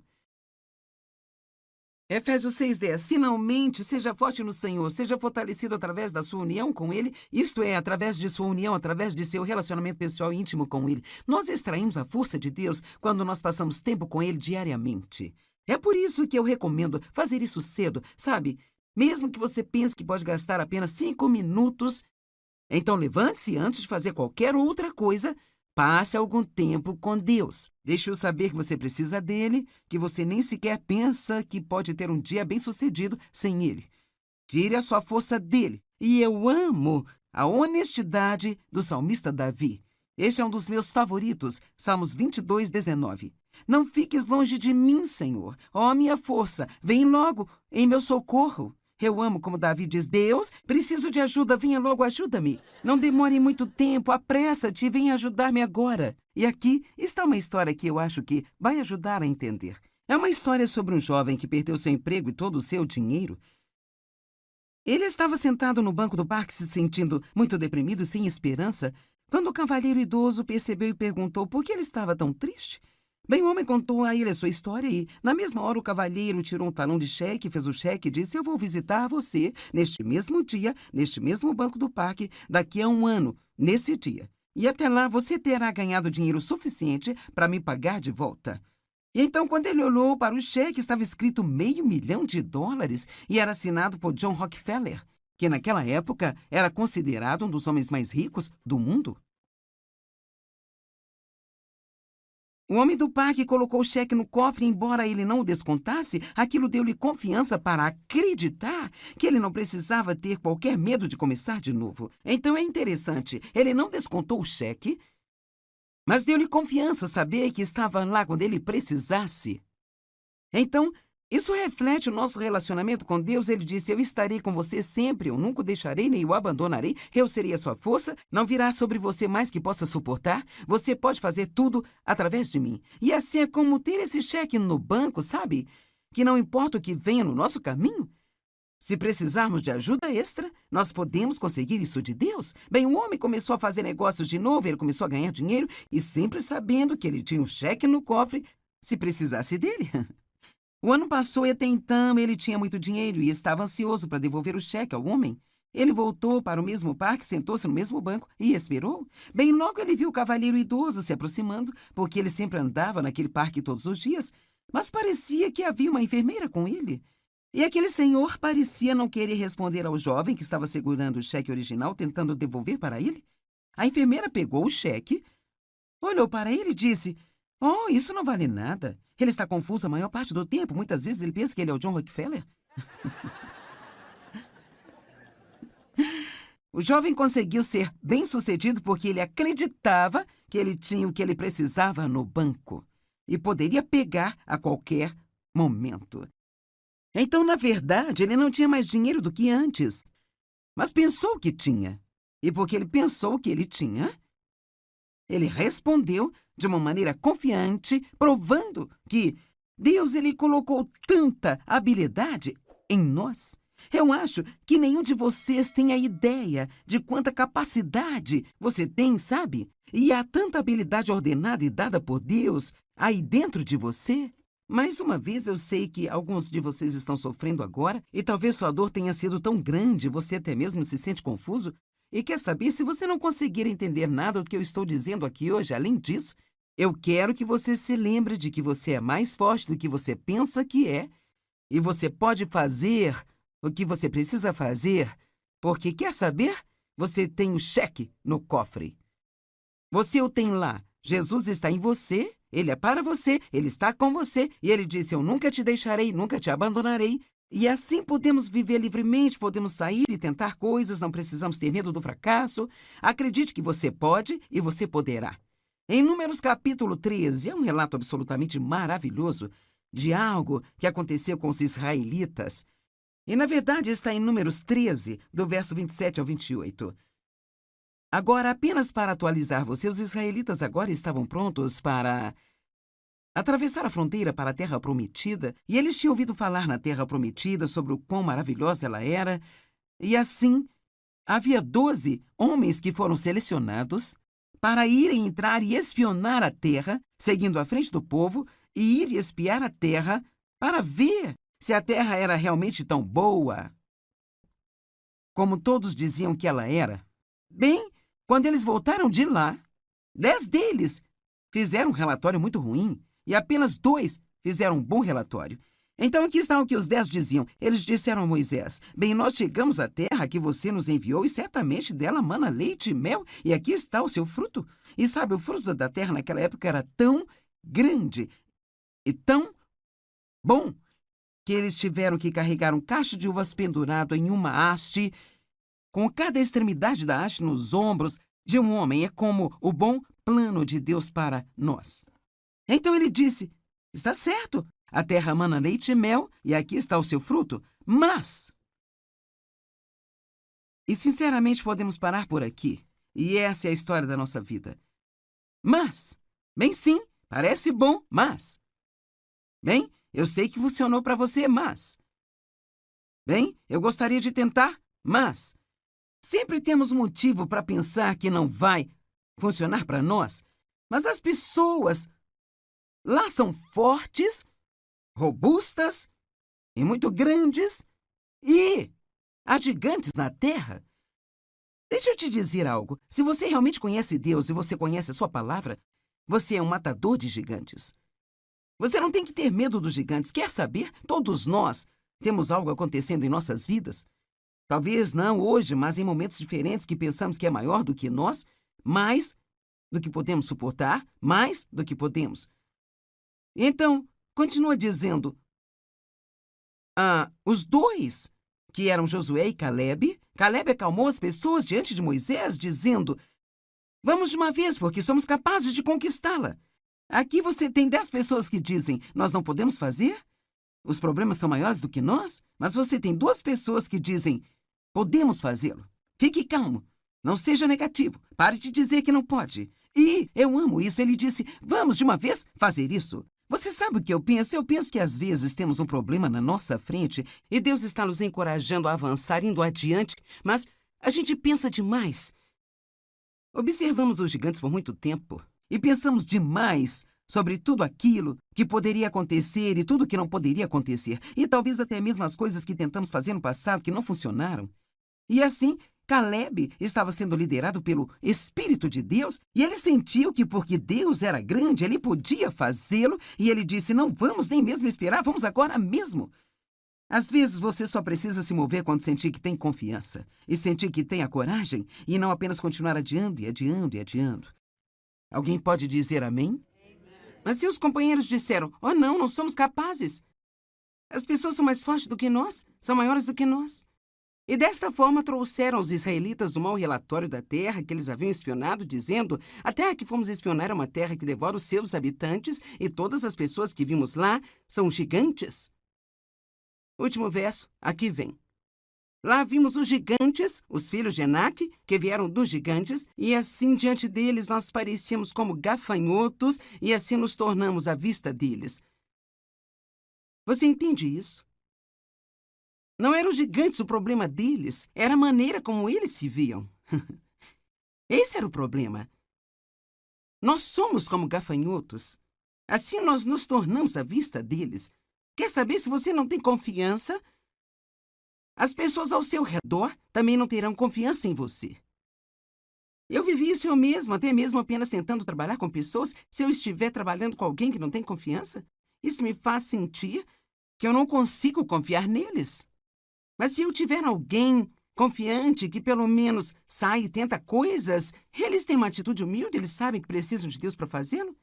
Efésios 6:10. Finalmente, seja forte no Senhor, seja fortalecido através da sua união com Ele, isto é, através de sua união, através de seu relacionamento pessoal e íntimo com Ele. Nós extraímos a força de Deus quando nós passamos tempo com Ele diariamente. É por isso que eu recomendo fazer isso cedo, sabe? Mesmo que você pense que pode gastar apenas 5 minutos, então levante-se antes de fazer qualquer outra coisa. Passe algum tempo com Deus. Deixe-o saber que você precisa dele, que você nem sequer pensa que pode ter um dia bem-sucedido sem ele. Tire a sua força dele. E eu amo a honestidade do salmista Davi. Este é um dos meus favoritos, Salmos 22, 19. Não fiques longe de mim, Senhor. Ó, minha força, vem logo em meu socorro. Eu amo como Davi diz, Deus, preciso de ajuda, venha logo, ajuda-me. Não demore muito tempo, apressa-te e venha ajudar-me agora. E aqui está uma história que eu acho que vai ajudar a entender. É uma história sobre um jovem que perdeu seu emprego e todo o seu dinheiro. Ele estava sentado no banco do parque se sentindo muito deprimido e sem esperança, quando o cavalheiro idoso percebeu e perguntou por que ele estava tão triste. Bem, o homem contou a ele a sua história e, na mesma hora, o cavalheiro tirou um talão de cheque, fez o cheque e disse: Eu vou visitar você neste mesmo dia, neste mesmo banco do parque, daqui a 1 ano, nesse dia. E até lá você terá ganhado dinheiro suficiente para me pagar de volta. E então, quando ele olhou para o cheque, estava escrito $500 mil e era assinado por John Rockefeller, que naquela época era considerado um dos homens mais ricos do mundo. O homem do parque colocou o cheque no cofre e, embora ele não o descontasse, aquilo deu-lhe confiança para acreditar que ele não precisava ter qualquer medo de começar de novo. Então é interessante, ele não descontou o cheque, mas deu-lhe confiança saber que estava lá quando ele precisasse. Então, isso reflete o nosso relacionamento com Deus. Ele disse: Eu estarei com você sempre, eu nunca o deixarei nem o abandonarei, eu serei a sua força, não virá sobre você mais que possa suportar, você pode fazer tudo através de mim. E assim é como ter esse cheque no banco, sabe? Que não importa o que venha no nosso caminho, se precisarmos de ajuda extra, nós podemos conseguir isso de Deus. Bem, o homem começou a fazer negócios de novo, ele começou a ganhar dinheiro e sempre sabendo que ele tinha um cheque no cofre se precisasse dele. O ano passou e até então ele tinha muito dinheiro e estava ansioso para devolver o cheque ao homem. Ele voltou para o mesmo parque, sentou-se no mesmo banco e esperou. Bem, logo ele viu o cavalheiro idoso se aproximando, porque ele sempre andava naquele parque todos os dias, mas parecia que havia uma enfermeira com ele. E aquele senhor parecia não querer responder ao jovem que estava segurando o cheque original, tentando devolver para ele. A enfermeira pegou o cheque, olhou para ele e disse: Oh, isso não vale nada. Ele está confuso a maior parte do tempo. Muitas vezes ele pensa que ele é o John Rockefeller. O jovem conseguiu ser bem-sucedido porque ele acreditava que ele tinha o que ele precisava no banco e poderia pegar a qualquer momento. Então, na verdade, ele não tinha mais dinheiro do que antes, mas pensou que tinha. E porque ele pensou que ele tinha, ele respondeu de uma maneira confiante, provando que Deus ele colocou tanta habilidade em nós. Eu acho que nenhum de vocês tem a ideia de quanta capacidade você tem, sabe? E há tanta habilidade ordenada e dada por Deus aí dentro de você. Mais uma vez, eu sei que alguns de vocês estão sofrendo agora e talvez sua dor tenha sido tão grande, você até mesmo se sente confuso. E quer saber, se você não conseguir entender nada do que eu estou dizendo aqui hoje, além disso, eu quero que você se lembre de que você é mais forte do que você pensa que é e você pode fazer o que você precisa fazer, porque, quer saber, você tem o cheque no cofre. Você o tem lá. Jesus está em você, ele é para você, ele está com você e ele disse: Eu nunca te deixarei, nunca te abandonarei. E assim podemos viver livremente, podemos sair e tentar coisas, não precisamos ter medo do fracasso. Acredite que você pode e você poderá. Em Números capítulo 13, é um relato absolutamente maravilhoso de algo que aconteceu com os israelitas. E, na verdade, está em Números 13, do verso 27 ao 28. Agora, apenas para atualizar você, os israelitas agora estavam prontos para atravessar a fronteira para a Terra Prometida, e eles tinham ouvido falar na Terra Prometida sobre o quão maravilhosa ela era, e assim, havia 12 homens que foram selecionados para irem entrar e espionar a terra, seguindo à frente do povo, e ir espiar a terra para ver se a terra era realmente tão boa como todos diziam que ela era. Bem, quando eles voltaram de lá, 10 deles fizeram um relatório muito ruim e apenas 2 fizeram um bom relatório. Então, aqui está o que os 10 diziam. Eles disseram a Moisés: Bem, nós chegamos à terra que você nos enviou e certamente dela mana leite e mel, e aqui está o seu fruto. E sabe, o fruto da terra naquela época era tão grande e tão bom que eles tiveram que carregar um cacho de uvas pendurado em uma haste, com cada extremidade da haste nos ombros de um homem. É como o bom plano de Deus para nós. Então ele disse: Está certo, a terra mana leite e mel, e aqui está o seu fruto, mas... E sinceramente podemos parar por aqui, e essa é a história da nossa vida. Mas, bem sim, parece bom, mas... Bem, eu sei que funcionou para você, mas... Bem, eu gostaria de tentar, mas... Sempre temos motivo para pensar que não vai funcionar para nós, mas as pessoas Lá são fortes, robustas e muito grandes, e há gigantes na terra. Deixa eu te dizer algo. Se você realmente conhece Deus e você conhece a sua palavra, você é um matador de gigantes. Você não tem que ter medo dos gigantes. Quer saber? Todos nós temos algo acontecendo em nossas vidas. Talvez não hoje, mas em momentos diferentes que pensamos que é maior do que nós, mais do que podemos suportar, mais do que podemos. Então, continua dizendo, os dois, que eram Josué e Caleb, Caleb acalmou as pessoas diante de Moisés, dizendo, vamos de uma vez, porque somos capazes de conquistá-la. Aqui você tem 10 pessoas que dizem, nós não podemos fazer? Os problemas são maiores do que nós? Mas você tem 2 pessoas que dizem, podemos fazê-lo. Fique calmo. Não seja negativo. Pare de dizer que não pode. E eu amo isso. Ele disse, vamos de uma vez fazer isso. Você sabe o que eu penso? Eu penso que às vezes temos um problema na nossa frente e Deus está nos encorajando a avançar, indo adiante, mas a gente pensa demais. Observamos os gigantes por muito tempo e pensamos demais sobre tudo aquilo que poderia acontecer e tudo que não poderia acontecer, e talvez até mesmo as coisas que tentamos fazer no passado que não funcionaram. E assim, Caleb estava sendo liderado pelo Espírito de Deus e ele sentiu que porque Deus era grande, ele podia fazê-lo e ele disse, não vamos nem mesmo esperar, vamos agora mesmo. Às vezes você só precisa se mover quando sentir que tem confiança e sentir que tem a coragem e não apenas continuar adiando e adiando e adiando. Alguém pode dizer amém? Mas se os companheiros disseram, oh não, não somos capazes. As pessoas são mais fortes do que nós, são maiores do que nós. E desta forma trouxeram aos israelitas o mau relatório da terra que eles haviam espionado, dizendo, a terra que fomos espionar é uma terra que devora os seus habitantes e todas as pessoas que vimos lá são gigantes. Último verso, aqui vem. Lá vimos os gigantes, os filhos de Enaque, que vieram dos gigantes, e assim diante deles nós parecíamos como gafanhotos, e assim nos tornamos à vista deles. Você entende isso? Não eram os gigantes o problema deles, era a maneira como eles se viam. Esse era o problema. Nós somos como gafanhotos. Assim nós nos tornamos à vista deles. Quer saber se você não tem confiança? As pessoas ao seu redor também não terão confiança em você. Eu vivi isso eu mesma, até mesmo apenas tentando trabalhar com pessoas. Se eu estiver trabalhando com alguém que não tem confiança, isso me faz sentir que eu não consigo confiar neles. Mas se eu tiver alguém confiante que pelo menos sai e tenta coisas, eles têm uma atitude humilde, eles sabem que precisam de Deus para fazê-lo.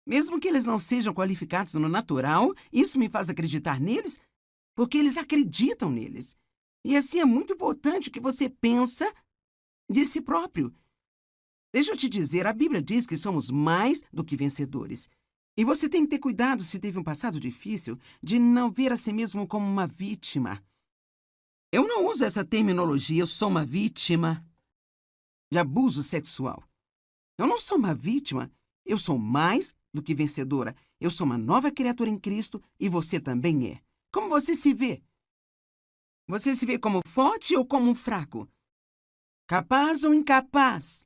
Mesmo que eles não sejam qualificados no natural, isso me faz acreditar neles, porque eles acreditam neles. E assim é muito importante o que você pensa de si próprio. Deixa eu te dizer, a Bíblia diz que somos mais do que vencedores. E você tem que ter cuidado, se teve um passado difícil, de não ver a si mesmo como uma vítima. Eu não uso essa terminologia, eu sou uma vítima de abuso sexual. Eu não sou uma vítima, eu sou mais do que vencedora. Eu sou uma nova criatura em Cristo e você também é. Como você se vê? Você se vê como forte ou como um fraco? Capaz ou incapaz?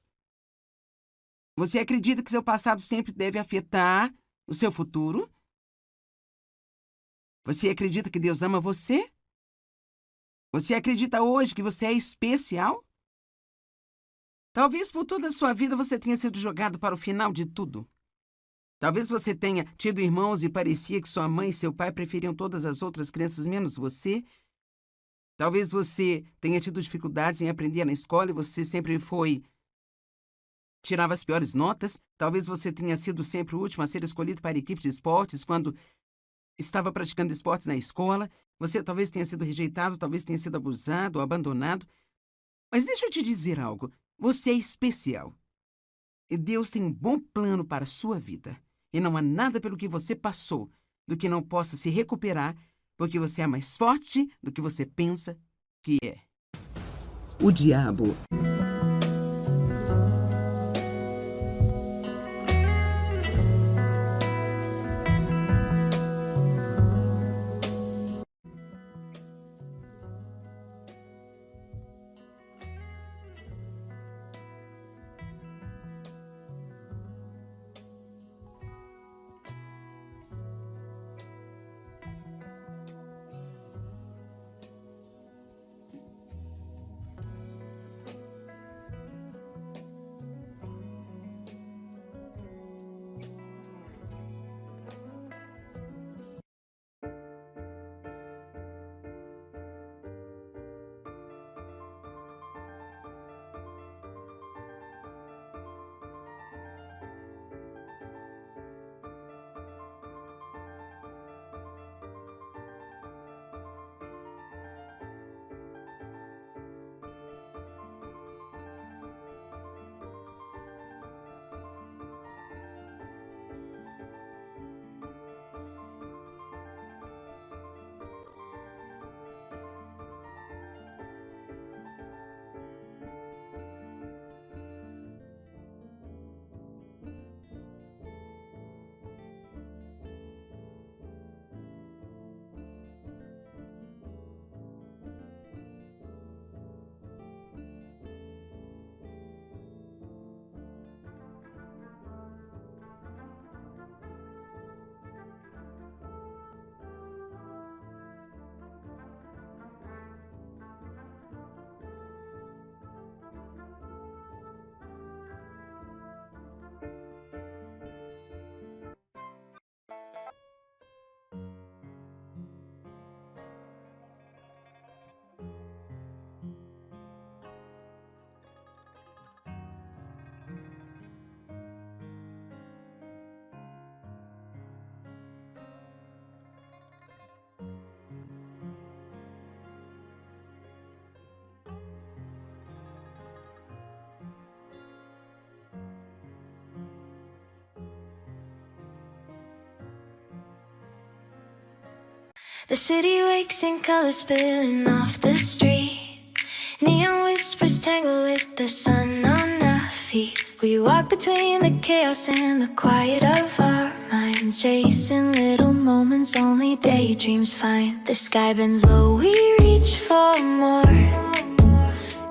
Você acredita que seu passado sempre deve afetar o seu futuro? Você acredita que Deus ama você? Você acredita hoje que você é especial? Talvez por toda a sua vida você tenha sido jogado para o final de tudo. Talvez você tenha tido irmãos e parecia que sua mãe e seu pai preferiam todas as outras crianças menos você. Talvez você tenha tido dificuldades em aprender na escola e você sempre tirava as piores notas. Talvez você tenha sido sempre o último a ser escolhido para a equipe de esportes quando estava praticando esportes na escola. Você talvez tenha sido rejeitado, talvez tenha sido abusado ou abandonado. Mas deixa eu te dizer algo. Você é especial. E Deus tem um bom plano para a sua vida. E não há nada pelo que você passou do que não possa se recuperar, porque você é mais forte do que você pensa que é. O diabo. The city wakes in color spilling off the street. Neon whispers tangle with the sun on our feet. We walk between the chaos and the quiet of our minds, chasing little moments only daydreams find. The sky bends low, we reach for more.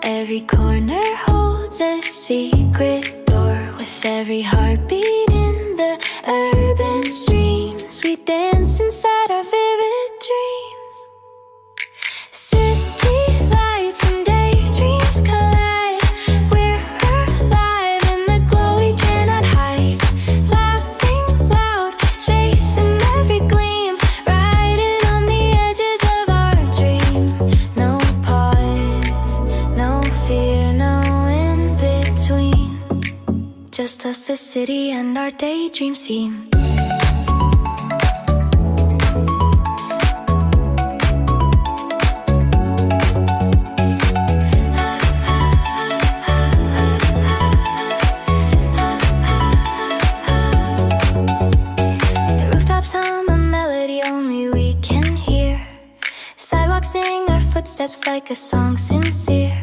Every corner holds a secret door. With every heartbeat in the urban streams, we dance inside our vivid dreams. City lights and daydreams collide. We're alive in the glow we cannot hide. Laughing loud, chasing every gleam, riding on the edges of our dream. No pause, no fear, no in between. Just us, the city, and our daydream scene. Sing our footsteps like a song sincere.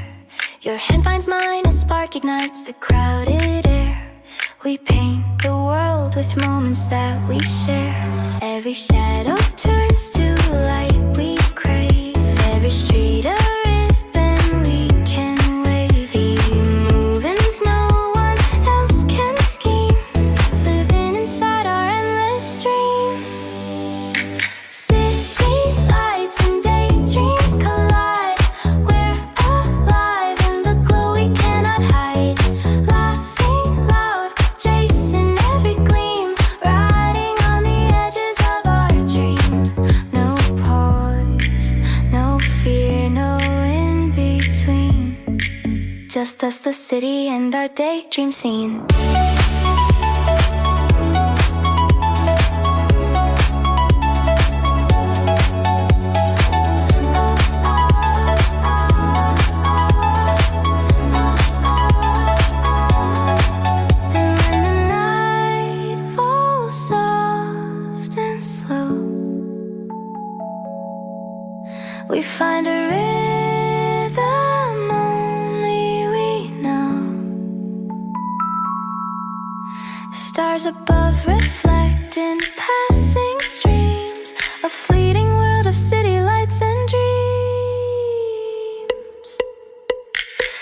Your hand finds mine, a spark ignites the crowded air. We paint the world with moments that we share. Every shadow turns to light we crave. Every street a ribbon we can wave. Moving no one else can scheme. Living inside our endless dream. City lights and daydreams collide. We're alive in the glow we cannot hide. Laughing loud, chasing every gleam, riding on the edges of our dream. No pause, no fear, no in between. Just us, the city, and our daydream scene. We find a rhythm only we know. Stars above reflecting passing streams. A fleeting world of city lights and dreams.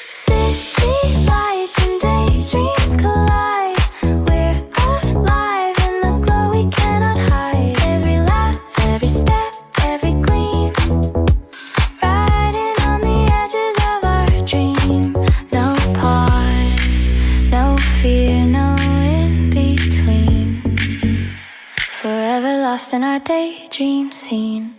City lights and daydreams collide. We're alive in the glow we cannot hide. Every laugh, every step, every gleam, riding on the edges of our dream. No pause, no fear, no in between. Forever lost in our daydream scene.